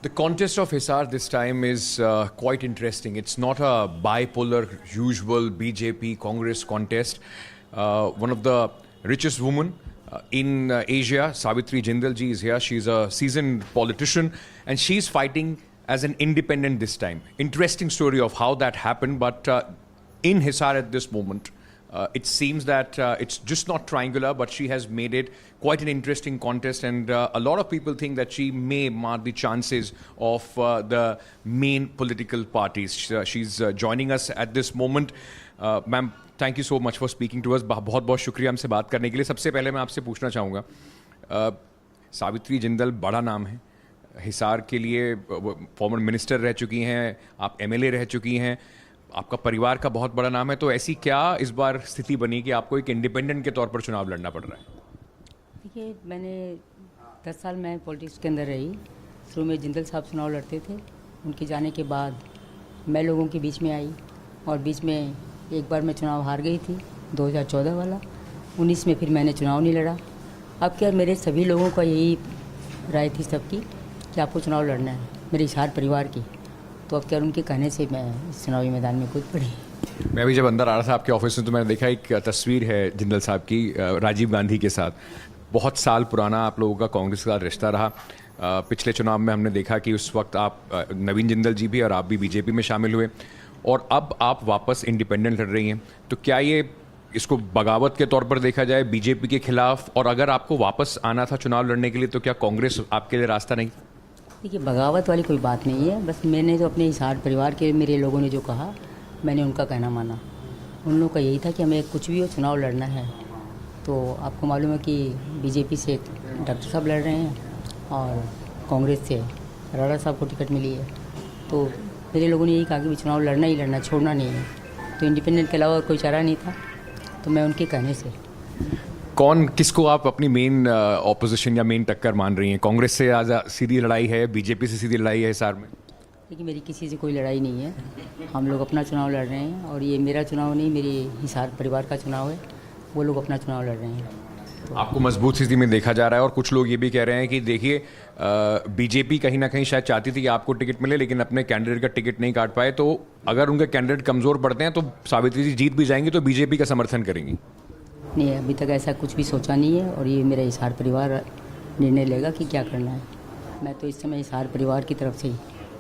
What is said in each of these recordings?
The contest of Hisar this time is quite interesting. It's not a bipolar, usual BJP Congress contest. One of the richest women in Asia, Savitri Jindal ji, is here. She's a seasoned politician and she's fighting as an independent this time. Interesting story of how that happened, but in Hisar at this moment, it seems that it's just not triangular, but she has made it quite an interesting contest, and a lot of people think that she may mark the chances of the main political parties. She's joining us at this moment. Ma'am, thank you so much for speaking to us. बहुत बहुत शुक्रिया हमसे बात करने के लिए. सबसे पहले मैं आपसे पूछना चाहूँगा, सावित्री जिंदल बड़ा नाम है, हिसार के लिए फॉर्मर मिनिस्टर रह चुकी हैं, आप एमएलए रह चुकी हैं, आपका परिवार का बहुत बड़ा नाम है, तो ऐसी क्या इस बार स्थिति बनी कि आपको एक इंडिपेंडेंट के तौर पर चुनाव लड़ना पड़ रहा है? देखिए, मैंने 10 साल मैं पॉलिटिक्स के अंदर रही. शुरू में जिंदल साहब चुनाव लड़ते थे. उनके जाने के बाद मैं लोगों के बीच में आई और बीच में एक बार मैं चुनाव हार गई थी, 2014 वाला. 19 में फिर मैंने चुनाव नहीं लड़ा. अब क्या, मेरे सभी लोगों का यही राय थी सबकी कि आपको चुनाव लड़ना है, मेरे हिसार परिवार की. तो अब क्या, उनके कहने से मैं इस चुनावी मैदान में कूद पड़ी. मैं अभी जब अंदर आ रहा था आपके ऑफिस में तो मैंने देखा एक तस्वीर है जिंदल साहब की राजीव गांधी के साथ. बहुत साल पुराना आप लोगों का कांग्रेस के साथ रिश्ता रहा. पिछले चुनाव में हमने देखा कि उस वक्त आप नवीन जिंदल जी भी और आप भी बीजेपी में शामिल हुए और अब आप वापस इंडिपेंडेंट लड़ रही हैं. तो क्या ये इसको बगावत के तौर पर देखा जाए बीजेपी के खिलाफ, और अगर आपको वापस आना था चुनाव लड़ने के लिए तो क्या कांग्रेस आपके लिए रास्ता नहीं? देखिए, बगावत वाली कोई बात नहीं है. बस मैंने तो अपने हिसार परिवार के मेरे लोगों ने जो कहा, मैंने उनका कहना माना. उन लोगों का यही था कि हमें कुछ भी हो चुनाव लड़ना है. तो आपको मालूम है कि बीजेपी से डॉक्टर साहब लड़ रहे हैं और कांग्रेस से राणा साहब को टिकट मिली है. तो मेरे लोगों ने यही कहा कि भी चुनाव लड़ना ही लड़ना, छोड़ना नहीं है. तो इंडिपेंडेंट के अलावा और कोई चारा नहीं था. तो मैं उनके कहने से. किसको आप अपनी मेन ऑपोजिशन या मेन टक्कर मान रही हैं? कांग्रेस से आज सीधी लड़ाई है, बीजेपी से सीधी लड़ाई है हिसार में? देखिए, मेरी किसी से कोई लड़ाई नहीं है. हम लोग अपना चुनाव लड़ रहे हैं और ये मेरा चुनाव नहीं, मेरे हिसार परिवार का चुनाव है. वो लोग अपना चुनाव लड़ रहे हैं. तो आपको मजबूत स्थिति में देखा जा रहा है और कुछ लोग ये भी कह रहे हैं कि देखिए बीजेपी कहीं ना कहीं शायद चाहती थी कि आपको टिकट मिले, लेकिन अपने कैंडिडेट का टिकट नहीं काट पाए. तो अगर उनके कैंडिडेट कमज़ोर पड़ते हैं तो सावित्री जी जीत भी जाएंगी तो बीजेपी का समर्थन करेंगी? नहीं, अभी तक ऐसा कुछ भी सोचा नहीं है और ये मेरा हिसार परिवार निर्णय लेगा कि क्या करना है. मैं तो इस समय हिसार परिवार की तरफ से ही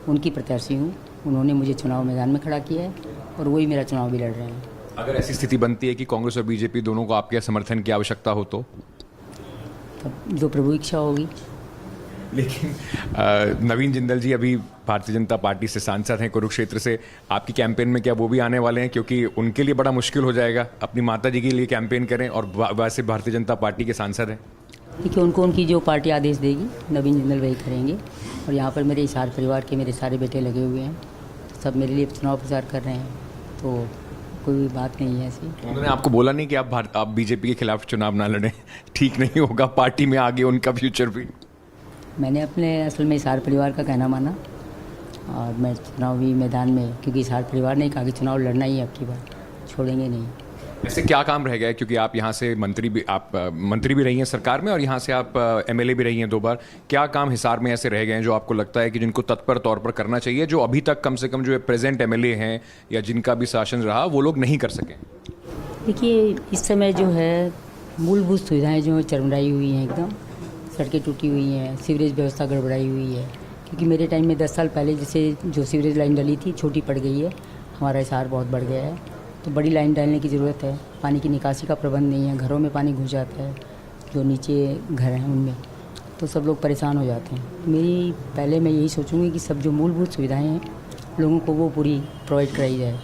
उनकी प्रत्याशी हूँ. उन्होंने मुझे चुनाव मैदान में खड़ा किया है और वही मेरा चुनाव भी लड़ रहे हैं. अगर ऐसी स्थिति बनती है कि कांग्रेस और बीजेपी दोनों को आपके समर्थन की आवश्यकता हो तो जो प्रभु इच्छा होगी. लेकिन नवीन जिंदल जी अभी भारतीय जनता पार्टी से सांसद हैं कुरुक्षेत्र से. आपकी कैंपेन में क्या वो भी आने वाले हैं? क्योंकि उनके लिए बड़ा मुश्किल हो जाएगा, अपनी माता जी के लिए कैंपेन करें और वैसे भारतीय जनता पार्टी के सांसद हैं. देखिए, उनको उनकी जो पार्टी आदेश देगी नवीन जिंदल वही करेंगे. और यहाँ पर मेरे हिसार परिवार के मेरे सारे बेटे लगे हुए हैं, सब मेरे लिए चुनाव प्रचार कर रहे हैं. तो कोई बात नहीं है ऐसी. उन्होंने आपको बोला नहीं कि आप बीजेपी के खिलाफ चुनाव ना लड़ें, ठीक नहीं होगा, पार्टी में आगे उनका फ्यूचर भी? मैंने अपने असल में हिसार परिवार का कहना माना और मैं चुनावी मैदान में, क्योंकि हिसार परिवार ने कहा कि चुनाव लड़ना ही है, आपकी बात छोड़ेंगे नहीं. ऐसे क्या काम रह गया है, क्योंकि आप यहाँ से मंत्री भी रही हैं सरकार में और यहाँ से आप एमएलए भी रही हैं 2 बार. क्या काम हिसार में ऐसे रह गए हैं जो आपको लगता है कि जिनको तत्पर तौर पर करना चाहिए, जो अभी तक कम से कम जो प्रेजेंट एमएलए हैं या जिनका भी शासन रहा वो लोग नहीं कर सके? देखिए, इस समय जो है मूलभूत सुविधाएं जो चरमराई हुई हैं, एकदम सड़कें टूटी हुई हैं, सीवरेज व्यवस्था गड़बड़ाई हुई है. क्योंकि मेरे टाइम में 10 साल पहले जैसे जो सीवरेज लाइन डली थी छोटी पड़ गई है. हमारा हिसार बहुत बढ़ गया है, तो बड़ी लाइन डालने की ज़रूरत है. पानी की निकासी का प्रबंध नहीं है, घरों में पानी घुस जाता है, जो नीचे घर हैं उनमें, तो सब लोग परेशान हो जाते हैं. मैं यही सोचूंगी कि सब जो मूलभूत सुविधाएं हैं लोगों को वो पूरी प्रोवाइड कराई जाए.